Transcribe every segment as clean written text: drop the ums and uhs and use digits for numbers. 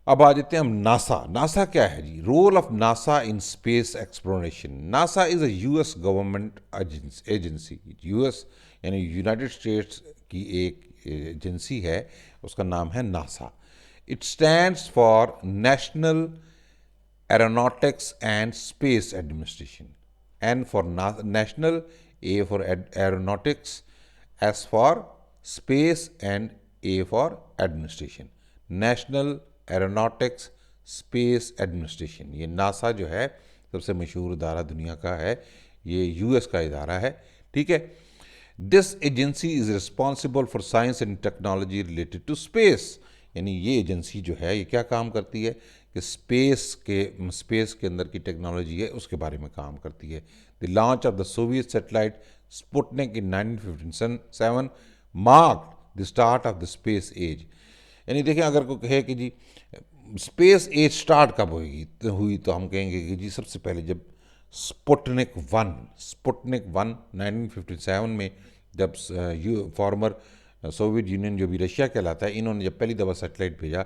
अब आ जाते हैं हम नासा। नासा क्या है जी? Role of NASA in space exploration. NASA is a US government agency. US यानी यूनाइटेड स्टेट्स की एक एजेंसी है, उसका नाम है NASA. It stands for National Aeronautics and Space Administration. N for National, A for Aeronautics, S for Space and A for Administration. National Aeronautics Space Administration, ये NASA जो है सबसे मशहूर इदारा दुनिया का है, ये यूएस का इदारा है। ठीक है। This agency is responsible for science and technology related to space. यानी ये एजेंसी जो है ये क्या काम करती है कि स्पेस के अंदर की टेक्नोलॉजी है उसके बारे में काम करती है। The launch of the Soviet satellite Sputnik in 1957 marked the start of the space age. यानी देखें, अगर कोई कहे कि जी स्पेस एज स्टार्ट कब हुई तो हम कहेंगे कि जी सबसे पहले जब स्पुतनिक वन 1957 में, जब फॉर्मर सोवियत यूनियन जो भी रशिया कहलाता है, इन्होंने जब पहली दफ़ा सेटेलाइट भेजा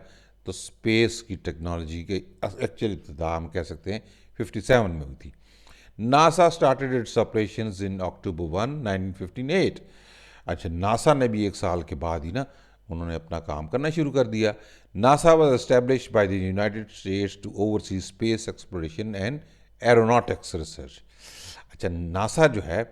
तो स्पेस की टेक्नोलॉजी के एक्चुअल इब्तिदा हम कह सकते हैं 57 में हुई थी। NASA started its operation in October 1, 1958। अच्छा, नासा ने भी एक साल के बाद ही ना उन्होंने अपना काम करना शुरू कर दिया। NASA was establish by the United States to oversee space exploration and aeronautics research. अच्छा, नासा जो है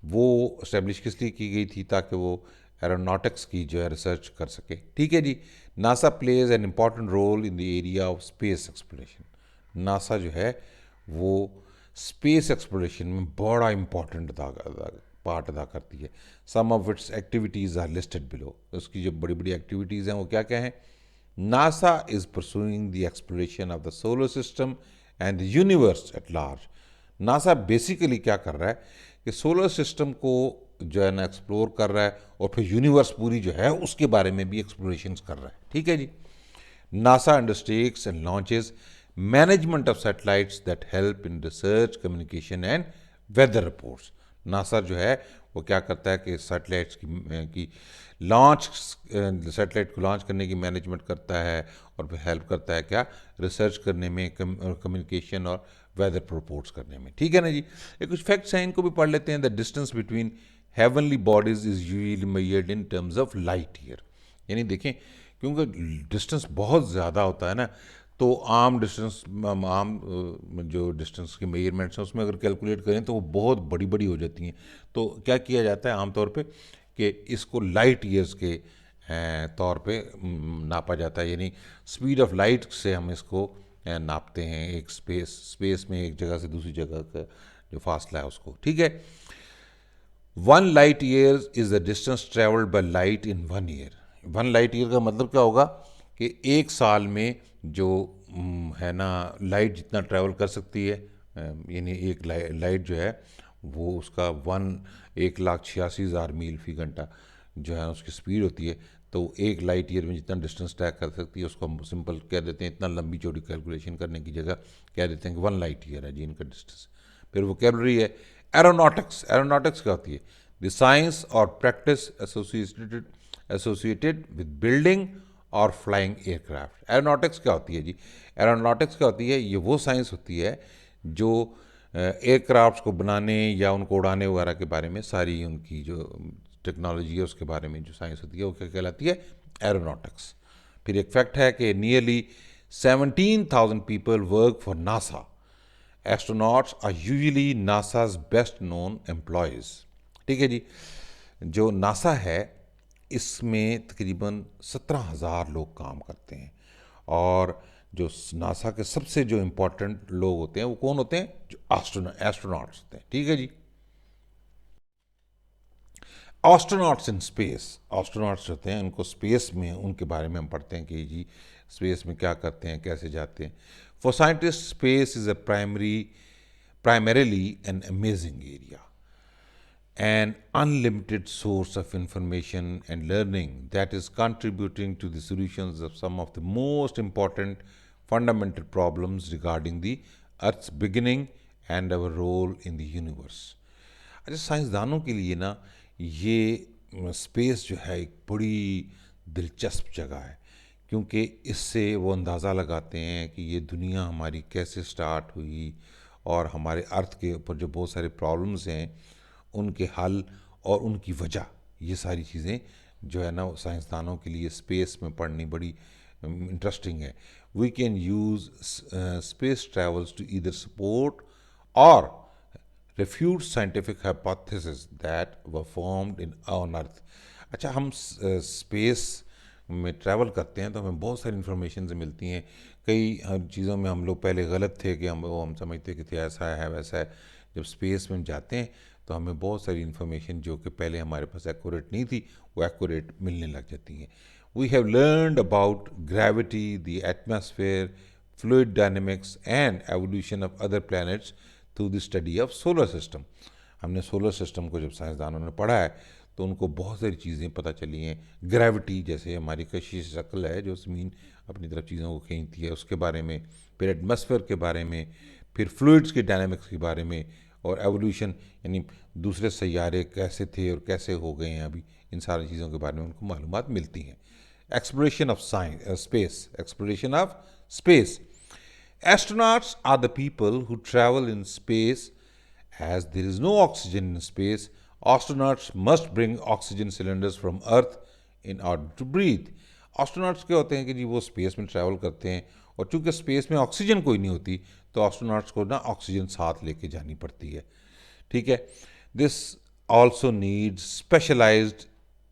वो इस्टेब्लिश किस लिए की गई थी? ताकि वो एरोनॉटिक्स की जो है रिसर्च कर सके। ठीक है जी। NASA plays an important role in the area of space exploration. NASA जो है वो स्पेस एक्सप्लोरेशन में बड़ा इंपॉर्टेंट पार्ट अदा करती है। Some of its activities are listed below. उसकी जो बड़ी बड़ी एक्टिविटीज़ हैं वो क्या क्या हैं? NASA is pursuing the exploration of the solar system and the universe at large. NASA basically क्या कर रहा है कि सोलर सिस्टम को जो है ना एक्सप्लोर कर रहा है और फिर यूनिवर्स पूरी जो है उसके बारे में भी एक्सप्लोरेशन कर रहा है। ठीक है जी। NASA undertakes and launches management of satellites that help in research, communication and weather reports. NASA जो है वो क्या करता है कि सैटेलाइट्स की लॉन्च सैटेलाइट को लॉन्च करने की मैनेजमेंट करता है और फिर हेल्प करता है क्या? रिसर्च करने में, कम्युनिकेशन और वेदर रिपोर्ट्स करने में। ठीक है ना जी। ये कुछ फैक्ट्स हैं, इनको भी पढ़ लेते हैं। The distance between heavenly bodies is usually measured in terms of light year. यानी देखें, क्योंकि डिस्टेंस बहुत ज़्यादा होता है ना, तो आम डिस्टेंस, जो डिस्टेंस के मेजरमेंट्स हैं उसमें अगर कैलकुलेट करें तो वो बहुत बड़ी बड़ी हो जाती हैं। तो क्या किया जाता है आमतौर पे कि इसको लाइट ईयर्स के तौर पे नापा जाता है। यानी स्पीड ऑफ लाइट से हम इसको नापते हैं, एक स्पेस में एक जगह से दूसरी जगह का जो फासला है उसको। ठीक है। 1 light year is the distance travelled by light in 1 year. 1 light year का मतलब क्या होगा कि एक साल में जो है ना लाइट जितना ट्रैवल कर सकती है, यानी एक लाइट जो है वो उसका 1,86,000 मील फी घंटा जो है उसकी स्पीड होती है। तो 1 लाइट ईयर में जितना डिस्टेंस तय कर सकती है उसको हम सिंपल कह देते हैं, इतना लंबी चौड़ी कैलकुलेशन करने की जगह कह देते हैं कि 1 लाइट ईयर है जी इनका डिस्टेंस। फिर वोकैबुलरी है एरोनॉटिक्स। एरोनॉटिक्स क्या होती है? द साइंस और प्रैक्टिस एसोसिएटेड विद बिल्डिंग और फ्लाइंग एयरक्राफ्ट। एरोनॉटिक्स क्या होती है जी? एरोनॉटिक्स क्या होती है? ये वो साइंस होती है जो एयरक्राफ्ट को बनाने या उनको उड़ाने वगैरह के बारे में, सारी उनकी जो टेक्नोलॉजी है उसके बारे में जो साइंस होती है वो क्या कहलाती है? एरोनॉटिक्स। फिर एक फैक्ट है कि nearly 17,000 people work for NASA. Astronauts are usually NASA's best known employees. ठीक है जी। जो नासा है इसमें तकरीबन 17,000 लोग काम करते हैं। और जो नासा के सबसे जो इम्पोर्टेंट लोग होते हैं वो कौन होते हैं? जो एस्ट्रोनॉट्स होते हैं। ठीक है जी। Astronauts in space. एस्ट्रोनॉट्स होते हैं, उनको स्पेस में उनके बारे में हम पढ़ते हैं कि जी स्पेस में क्या करते हैं, कैसे जाते हैं। For scientist space is a primarily an amazing area, an unlimited source of information and learning that is contributing to the solutions of some of the most important fundamental problems regarding the Earth's beginning and our role in the universe. अच्छा, साइंसदानों के लिए ना ये space जो है एक बड़ी दिलचस्प जगह है, क्योंकि इससे वो अंदाज़ा लगाते हैं कि ये दुनिया हमारी कैसे स्टार्ट हुई और हमारे अर्थ के ऊपर जो बहुत सारे प्रॉब्लम्स हैं उनके हल और उनकी वजह, ये सारी चीज़ें जो है ना साइंसदानों के लिए स्पेस में पढ़नी बड़ी इंटरेस्टिंग है. We can use space travels to either support or refute scientific hypotheses that were formed in on earth. अच्छा, हम स्पेस में ट्रैवल करते हैं तो हमें बहुत सारी इन्फॉर्मेशन से मिलती हैं. कई चीज़ों में हम लोग पहले गलत थे कि हम समझते कि थे ऐसा है वैसा है. जब स्पेस में जाते हैं तो हमें बहुत सारी इन्फॉर्मेशन जो कि पहले हमारे पास एक्यूरेट नहीं थी वो एक्यूरेट मिलने लग जाती हैं. We have learned about gravity, the atmosphere, fluid dynamics and evolution of other planets through the study of solar system. हमने सोलर सिस्टम को जब साइंसदानों ने पढ़ा है तो उनको बहुत सारी चीज़ें पता चली हैं. ग्रेविटी, जैसे हमारी कशिश शक्ल है जो ज़मीन अपनी तरफ चीज़ों को खींचती है, उसके बारे में, फिर एटमॉस्फेयर के बारे में, फिर फ्लूइड्स के डायनामिक्स के बारे में, और एवोल्यूशन यानी दूसरे सैयारे कैसे थे और कैसे हो गए हैं अभी, इन सारी चीज़ों के बारे में उनको मालूमात मिलती हैं. Exploration of space. Exploration of space. Astronauts are the people who travel in space. As there is no oxygen in space, astronauts must bring oxygen cylinders from Earth in order to breathe. Astronauts क्या होते हैं कि जी वो space में travel करते हैं और चूंकि स्पेस में ऑक्सीजन कोई नहीं होती तो एस्ट्रोनॉट्स को ना ऑक्सीजन साथ लेके जानी पड़ती है. ठीक है. This also needs specialised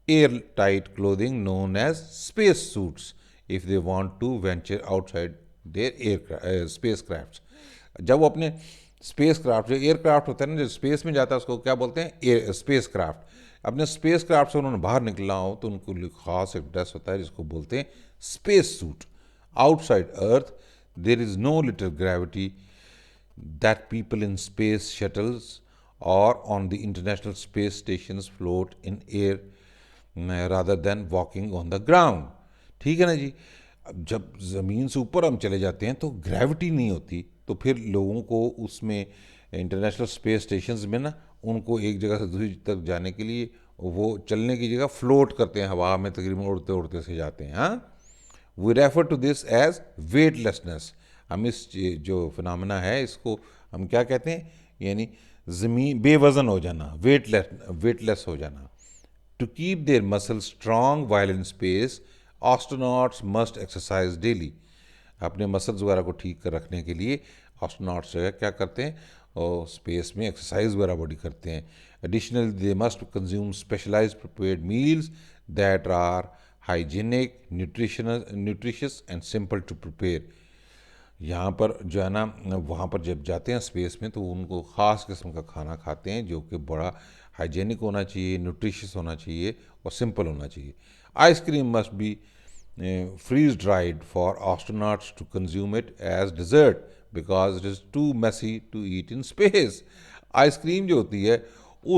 airtight clothing known as space suits if they want to venture outside their air spacecraft. जब वो अपने स्पेस क्राफ्ट, जो एयरक्राफ्ट होता है ना जो स्पेस में जाता है उसको क्या बोलते हैं, एयर स्पेस क्राफ्ट. अपने स्पेस क्राफ्ट से उन्होंने बाहर निकलना हो तो उनको लिए खास एक ड्रेस होता है जिसको बोलते हैं space suit. Outside Earth there is no little gravity that people in space shuttles or on the International Space Stations float in air rather than walking on the ground. ठीक है ना जी. अब जब ज़मीन से ऊपर हम चले जाते हैं तो ग्रेविटी नहीं होती, तो फिर लोगों को उसमें इंटरनेशनल स्पेस स्टेशंस में ना उनको एक जगह से दूसरी तक जाने के लिए वो चलने की जगह फ्लोट करते हैं, हवा में तकरीबन उड़ते उड़ते से जाते हैं. हाँ, we refer to this as weightlessness. हम इस जो फिनोमेना है इसको हम क्या कहते हैं, यानी ज़मीन बेवज़न हो जाना, वेटलेस हो जाना. To keep their muscles strong while in space, astronauts must exercise daily. अपने मसल्स वगैरह को ठीक कर रखने के लिए एस्ट्रोनॉट्स जो है क्या करते हैं, और स्पेस में एक्सरसाइज वगैरह बॉडी करते हैं. Additionally they must consume specialised prepared meals that are hygienic, nutritious and simple to prepare. यहाँ पर जो है ना, वहाँ पर जब जाते हैं स्पेस में तो उनको ख़ास किस्म का खाना खाते हैं जो कि बड़ा हाइजीनिक होना चाहिए, न्यूट्रिशियस होना चाहिए और सिंपल होना चाहिए. Ice cream must be freeze dried for astronauts to consume it as dessert because it is too messy to eat in space. Ice cream जो होती है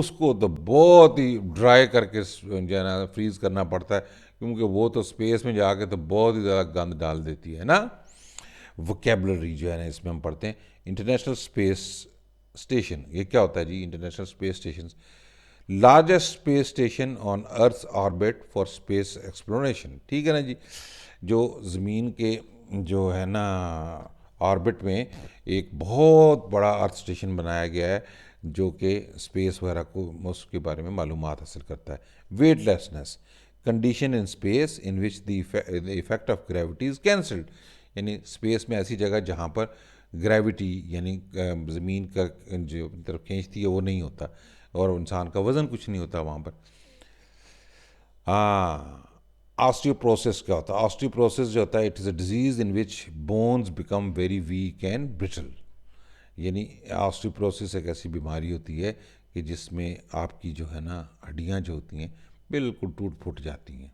उसको तो बहुत ही ड्राई करके जो है ना फ्रीज करना पड़ता है क्योंकि वो तो स्पेस में जाके तो बहुत ही ज़्यादा गंद डाल देती है ना. वोकेबलरी जो है ना इसमें हम पढ़ते हैं. इंटरनेशनल स्पेस स्टेशन, ये क्या होता है जी, International Space Station, largest space station on Earth orbit for space exploration. ठीक है ना जी. जो ज़मीन के जो है ना ऑर्बिट में एक बहुत बड़ा अर्थ स्टेशन बनाया गया है जो कि स्पेस वगैरह को उसके बारे में मालूमात हासिल करता है. Weightlessness, condition in space in which the effect of gravity is cancelled. यानी स्पेस में ऐसी जगह जहाँ पर ग्रेविटी यानी ज़मीन का जो तरफ खींचती है वो नहीं होता और इंसान का वज़न कुछ नहीं होता वहाँ पर. ऑस्टियोप्रोसिस क्या होता है? ऑस्टियोप्रोसिस जो होता है it is a disease in which bones become very weak and brittle. यानी ऑस्टियोप्रोसिस एक ऐसी बीमारी होती है कि जिसमें आपकी जो है ना हड्डियाँ जो होती हैं बिल्कुल टूट फूट जाती हैं.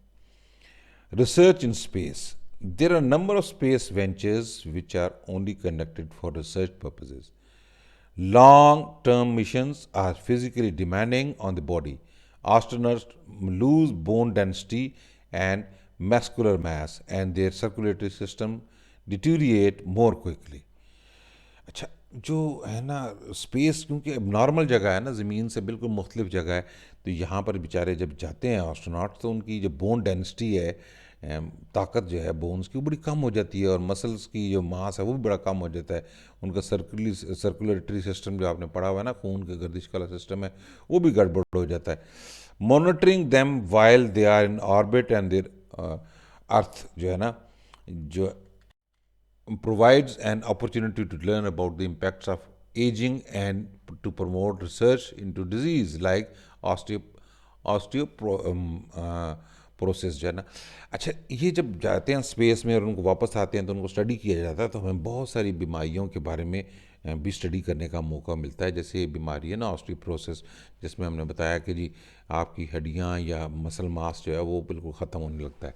Research in space. There are number of space ventures which are only conducted for research purposes. Long-term missions are physically demanding on the body. Astronauts lose bone density and muscular mass and their circulatory system deteriorate more quickly. अच्छा, जो है ना space क्योंकि अब normal जगह है ना, ज़मीन से बिल्कुल मुख्तलिफ जगह है, तो यहाँ पर बेचारे जब जाते हैं एस्ट्रोनॉट तो उनकी जो बोन डेंसिटी है ताकत जो है बोन्स की वो बड़ी कम हो जाती है, और मसल्स की जो मास है वो भी बड़ा कम हो जाता है। उनका सर्कुलेटरी सिस्टम जो आपने पढ़ा हुआ है ना, खून के गर्दिश वाला सिस्टम है, वो भी गड़बड़ हो जाता है। Monitoring them while they are in orbit and there Earth जो है ना, जो provides an opportunity to learn about the impacts of aging and to promote research into disease like osteo osteoporosis जो है ना। अच्छा, ये जब जाते हैं स्पेस में और उनको वापस आते हैं तो उनको स्टडी किया जाता है, तो हमें बहुत सारी बीमारियों के बारे में भी स्टडी करने का मौका मिलता है। जैसे ये बीमारी है ना ऑस्टियोप्रोसिस, जिसमें हमने बताया कि जी आपकी हड्डियाँ या मसल मास जो है वो बिल्कुल ख़त्म होने लगता है।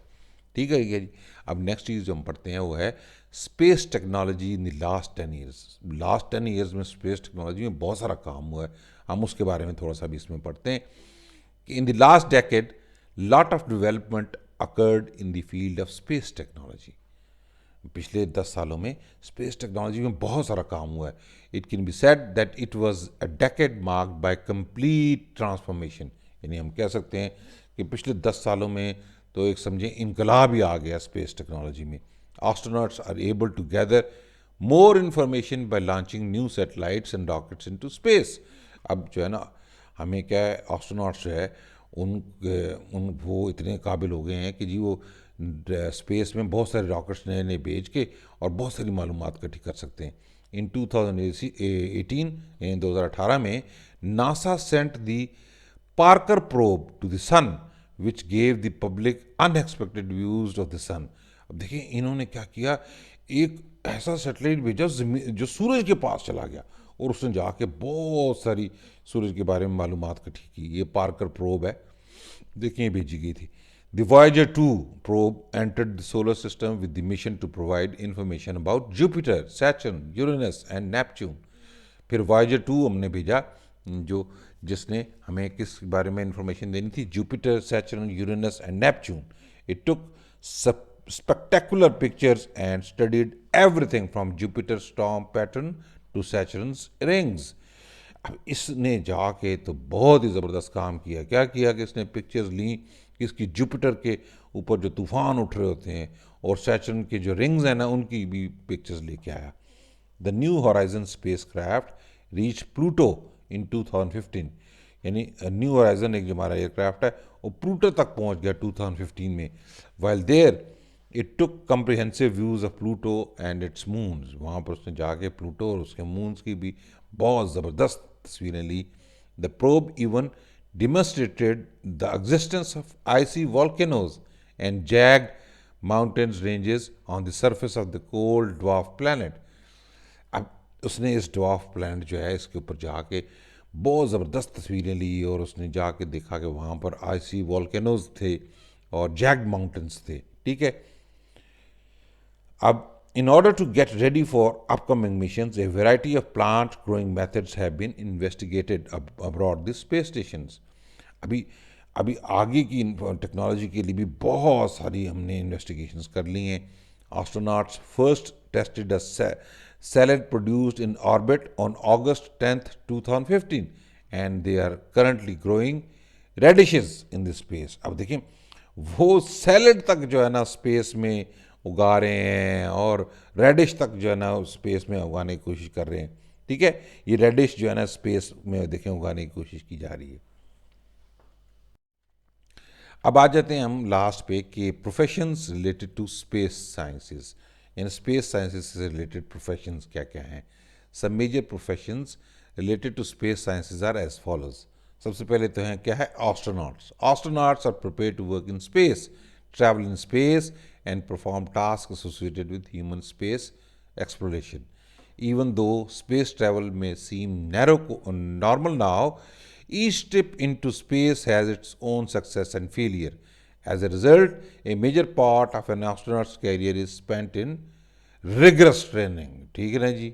ठीक है जी। अब नेक्स्ट चीज़ जो हम पढ़ते हैं वो है space technology in the last 10 years. Last 10 years में स्पेस टेक्नोलॉजी में बहुत सारा काम हुआ है, हम उसके बारे में थोड़ा सा भी इसमें पढ़ते हैं कि in the last decade lot of development occurred in the field of space technology. पिछले 10 सालों में स्पेस टेक्नोलॉजी में बहुत सारा काम हुआ है। It can be said that it was a decade marked by complete transformation. यानी हम कह सकते हैं कि पिछले 10 सालों में तो एक समझें इनकलाब ही आ गया स्पेस टेक्नोलॉजी में। Astronauts are able to gather more information by launching new satellites and rockets into space. अब जो है ना, हमें क्या है, एस्ट्रोनॉट्स जो है उन उन वो इतने काबिल हो गए हैं कि जी वो स्पेस में बहुत सारे रॉकेट्स नए नए भेज के और बहुत सारी मालूमात इकट्ठी कर सकते हैं। इन 2018 यानी 2018 में NASA sent the Parker probe to the sun which gave the public unexpected views of the sun. अब देखिए इन्होंने क्या किया, एक ऐसा सैटेलाइट भेजा जो सूरज के पास चला गया और उसने जाके बहुत सारी सूरज के बारे में मालूमात इकट्ठी की। ये पार्कर प्रोब है, देखिए भेजी गई थी। The Voyager 2 probe entered the solar system with the mission to provide information about Jupiter, Saturn, Uranus and Neptune। फिर Voyager 2 हमने भेजा जो जिसने हमें किस बारे में इंफॉर्मेशन देनी थी, Jupiter, Saturn, Uranus and Neptune. It took spectacular pictures and studied everything from Jupiter's storm pattern to Saturn's rings। अब इसने जाके तो बहुत ही ज़बरदस्त काम किया। क्या किया कि इसने पिक्चर्स ली कि इसकी जुपिटर के ऊपर जो तूफान उठ रहे होते हैं और सैटर्न के जो रिंग्स हैं ना उनकी भी पिक्चर्स लेके आया। The New Horizon spacecraft reach Pluto in 2015। यानी न्यू हॉराइजन एक जो हमारा एयरक्राफ्ट है वो प्लूटो तक पहुंच गया 2015 में। While there it took comprehensive views of Pluto and its moons. वहाँ पर उसने जाके प्लूटो और उसके मून्स की भी बहुत ज़बरदस्त तस्वीरें ली। The probe even demonstrated the existence of icy volcanoes and jagged mountains ranges on the surface of the cold dwarf planet। अब उसने इस ड्वार्फ प्लैनेट जो है इसके ऊपर जाके बहुत ज़बरदस्त तस्वीरें ली और उसने जाके देखा कि वहाँ पर आइसी वॉल्केनोज थे और जैग्ड माउंटेन्स थे। ठीक है। अब in order to get ready for upcoming missions, a variety of plant growing methods have been investigated abroad the space stations। अभी अभी आगे की टेक्नोलॉजी के लिए भी बहुत सारी हमने इन्वेस्टिगेशंस कर ली हैं। Astronauts first tested a salad produced in orbit on August 10th 2015 and they are currently growing radishes in the space. अब देखिए वो सैलेड तक जो है ना स्पेस में उगा रहे हैं और रेडिश तक जो है ना स्पेस में उगाने की कोशिश कर रहे हैं। ठीक है, ये रेडिश जो है ना स्पेस में देखें उगाने की कोशिश की जा रही है। अब आ जाते हैं हम लास्ट पे कि professions related to space sciences. इन स्पेस साइंसेस से रिलेटेड प्रोफेशंस क्या क्या हैं। सब major professions related to space sciences are as follows. सबसे पहले तो हैं क्या है, astronauts. Astronauts are prepare to work in space, travel in space and perform tasks associated with human space exploration। Even though space travel may seem normal now, each trip into space has its own success and failure। As a result, a major part of an astronaut's career is spent in rigorous training। ठीक है ना जी।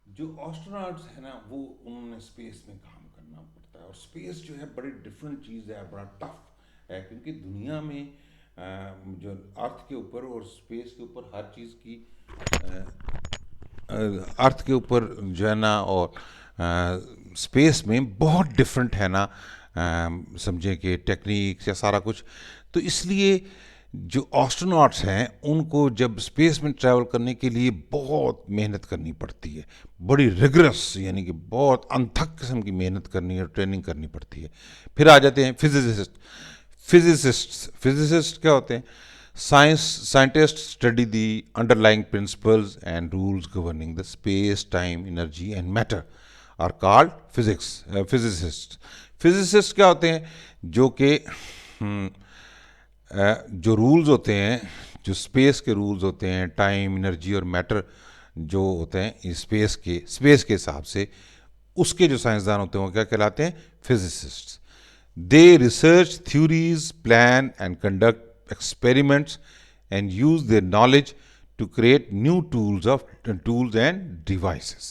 जो astronauts है ना वो उन्होंने space में काम करना पड़ता है और स्पेस जो है बड़ी डिफरेंट चीज़ है, बड़ा टफ है क्योंकि दुनिया में जो अर्थ के ऊपर और स्पेस के ऊपर हर चीज़ की अर्थ के ऊपर जो है ना और स्पेस में बहुत डिफरेंट है ना समझें कि टेक्निक्स या सारा कुछ। तो इसलिए जो एस्ट्रोनॉट्स हैं उनको जब स्पेस में ट्रैवल करने के लिए बहुत मेहनत करनी पड़ती है, बड़ी रिगरस यानी कि बहुत अनथक किस्म की मेहनत करनी है, ट्रेनिंग करनी पड़ती है। फिर आ जाते हैं फिजिसिस्ट क्या होते हैं? Scientists study the underlying principles and rules governing the space, time, energy, and matter are called physicists. Physicists क्या होते हैं? जो कि जो रूल्स होते हैं, जो स्पेस के रूल्स होते हैं, टाइम, एनर्जी और मैटर जो होते हैं स्पेस के हिसाब से, उसके जो साइंसदान होते हैं वो क्या कहलाते हैं? फिजिसिस्ट्स। They research theories, plan and conduct experiments and use their knowledge to create new tools and devices.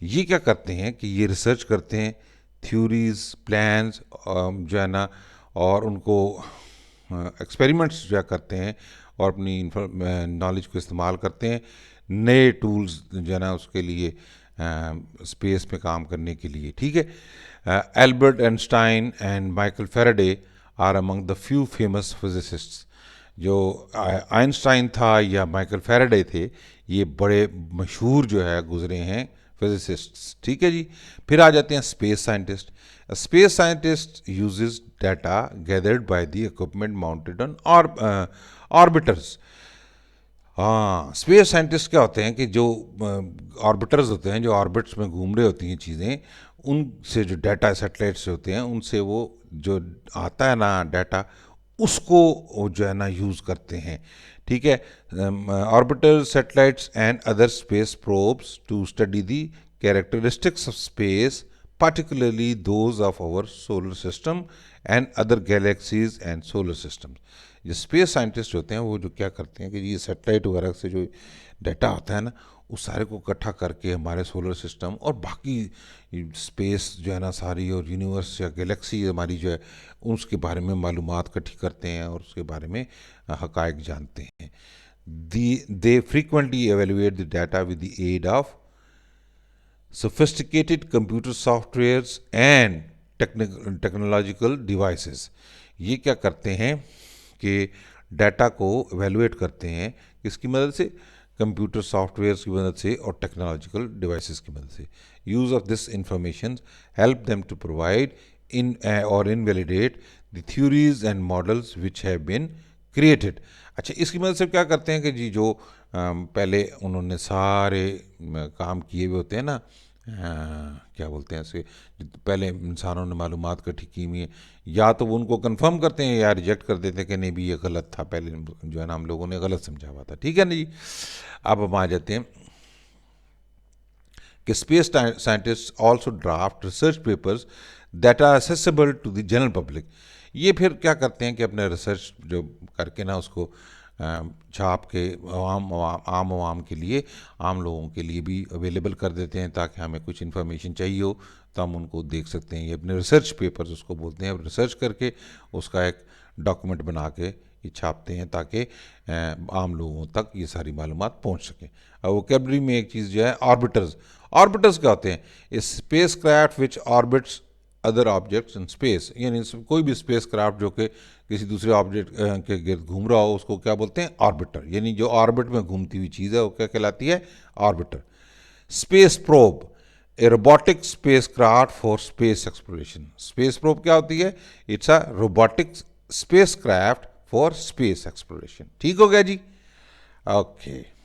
ये क्या करते हैं कि ये रिसर्च करते हैं, थ्योरीज, प्लान्स जो है ना, और उनको एक्सपेरिमेंट्स जो है करते हैं और अपनी नॉलेज को इस्तेमाल करते हैं नए टूल्स जो है ना उसके लिए, स्पेस में काम करने के लिए। ठीक है। Albert Einstein and Michael Faraday are among the few famous physicists. जो आइंस्टाइन था या माइकल फैराडे थे, ये बड़े मशहूर जो है गुजरे हैं फिजिसिस्ट्स। ठीक है जी। फिर आ जाते हैं space scientist. Space scientist uses data gathered by the equipment mounted on orbiters. हाँ, स्पेस साइंटिस्ट क्या होते हैं कि जो ऑर्बिटर्स होते हैं, जो ऑर्बिट्स में घूम रही होती हैं चीज़ें, उनसे जो डाटा सैटेलाइट से होते हैं, उनसे वो जो आता है ना डाटा, उसको वो जो है ना यूज़ करते हैं। ठीक है। Orbiter satellites and other space probes to study the characteristics of space, particularly those of our solar system and other galaxies and solar systems. ये स्पेस साइंटिस्ट होते हैं वो जो क्या करते हैं कि ये सैटेलाइट वगैरह से जो डाटा आता है ना, उस सारे को इकट्ठा करके हमारे सोलर सिस्टम और बाकी स्पेस जो है ना सारी, और यूनिवर्स या गैलेक्सी हमारी जो है, उसके बारे में मालूमात इकट्ठी करते हैं और उसके बारे में हकायक जानते हैं। They frequently evaluate the data with the aid of sophisticated computer softwares and technological devices. ये क्या करते हैं कि डाटा को एवेलुएट करते हैं किसकी मदद से? कंप्यूटर सॉफ्टवेयर्स की मदद से और टेक्नोलॉजिकल डिवाइसेस की मदद से। Use of this information help them to provide in or invalidate the theories and models which have been created. अच्छा, इसकी मदद से क्या करते हैं कि जी जो पहले उन्होंने सारे काम किए हुए होते हैं ना, क्या बोलते हैं इसे, पहले इंसानों ने मालूमात इकट्ठी की हुई है, या तो वो उनको कंफर्म करते हैं या रिजेक्ट कर देते हैं कि नहीं भी ये गलत था, पहले जो है ना हम लोगों ने गलत समझा हुआ था। ठीक है ना जी। अब हम आ जाते हैं कि space scientist also draft research papers that are accessible to the general public. ये फिर क्या करते हैं कि अपने रिसर्च जो करके ना उसको छाप के आम आवाम के लिए, आम लोगों के लिए भी अवेलेबल कर देते हैं, ताकि हमें कुछ इन्फॉर्मेशन चाहिए हो तो हम उनको देख सकते हैं। ये अपने रिसर्च पेपर्स उसको बोलते हैं। अब रिसर्च करके उसका एक डॉक्यूमेंट बना के ये छापते हैं ताकि आम लोगों तक ये सारी मालूमात पहुंच सकें। अब वोकैबुलरी में एक चीज़ जो है, ऑर्बिटर्स क्या होते हैं? Space craft which orbits other objects in space, यानी कोई भी स्पेस क्राफ्ट जो कि किसी दूसरे ऑब्जेक्ट के गिर्द घूम रहा हो, उसको क्या बोलते हैं? ऑर्बिटर। यानी जो ऑर्बिट में घूमती हुई चीज़ है वो क्या कहलाती है? Orbiter. Space probe, A robotic space craft for space exploration. Space probe क्या होती है? It's a robotic space craft for space exploration. ठीक हो गया जी। ओके।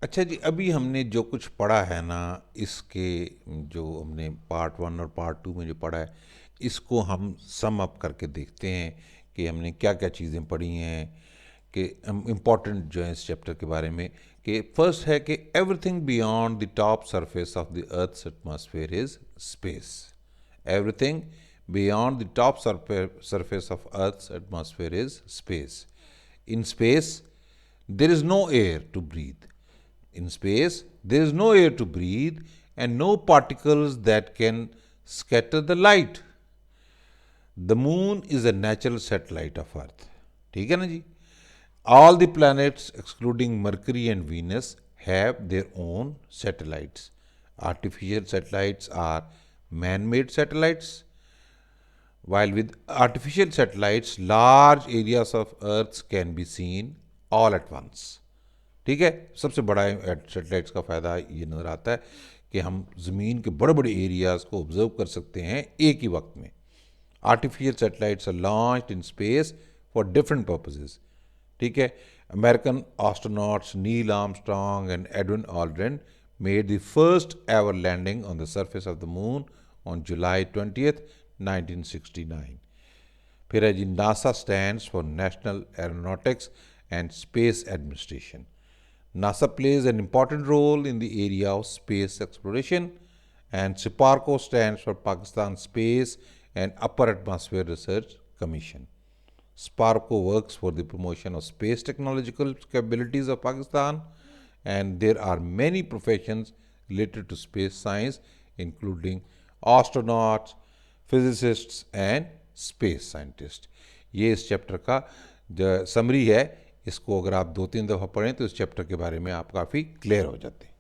अच्छा जी, अभी हमने जो कुछ पढ़ा है ना, इसके जो हमने पार्ट 1 और पार्ट 2 में जो पढ़ा है, इसको हम सम अप करके देखते हैं कि हमने क्या क्या चीज़ें पढ़ी हैं, कि इम्पॉर्टेंट जो है इस चैप्टर के बारे में। कि फर्स्ट है कि everything beyond the top surface of the Earth's atmosphere is space. Everything beyond the top surface of Earth's atmosphere is space. In space, there is no air to breathe. In space, there is no air to breathe and no particles that can scatter the light. The moon is a natural satellite of Earth. ठीक है ना जी। All the planets, excluding Mercury and Venus, have their own satellites. Artificial satellites are man-made satellites. While with artificial satellites, large areas of Earth can be seen all at once. ठीक है, सबसे बड़ा satellites का फ़ायदा ये नज़र आता है कि हम ज़मीन के बड़े बड़े एरियाज़ को ऑब्जर्व कर सकते हैं एक ही वक्त में. Artificial satellites are launched in space for different purposes. ठीक है, American astronauts Neil Armstrong and Edwin Aldrin made the first ever landing on the surface of the moon on July 20th, 1969. फिर है जी, NASA stands for National Aeronautics and Space Administration. NASA plays an important role in the area of space exploration, and SIPARCO stands for Pakistan Space and Upper Atmosphere Research Commission. SPARCO works for the promotion of space technological capabilities of Pakistan, and there are many professions related to space science, including astronauts, physicists, and space scientists. ये इस chapter का जो summary है, इसको अगर आप 2-3 दफ़ा पढ़ें तो इस चैप्टर के बारे में आप काफ़ी क्लियर हो जाते हैं.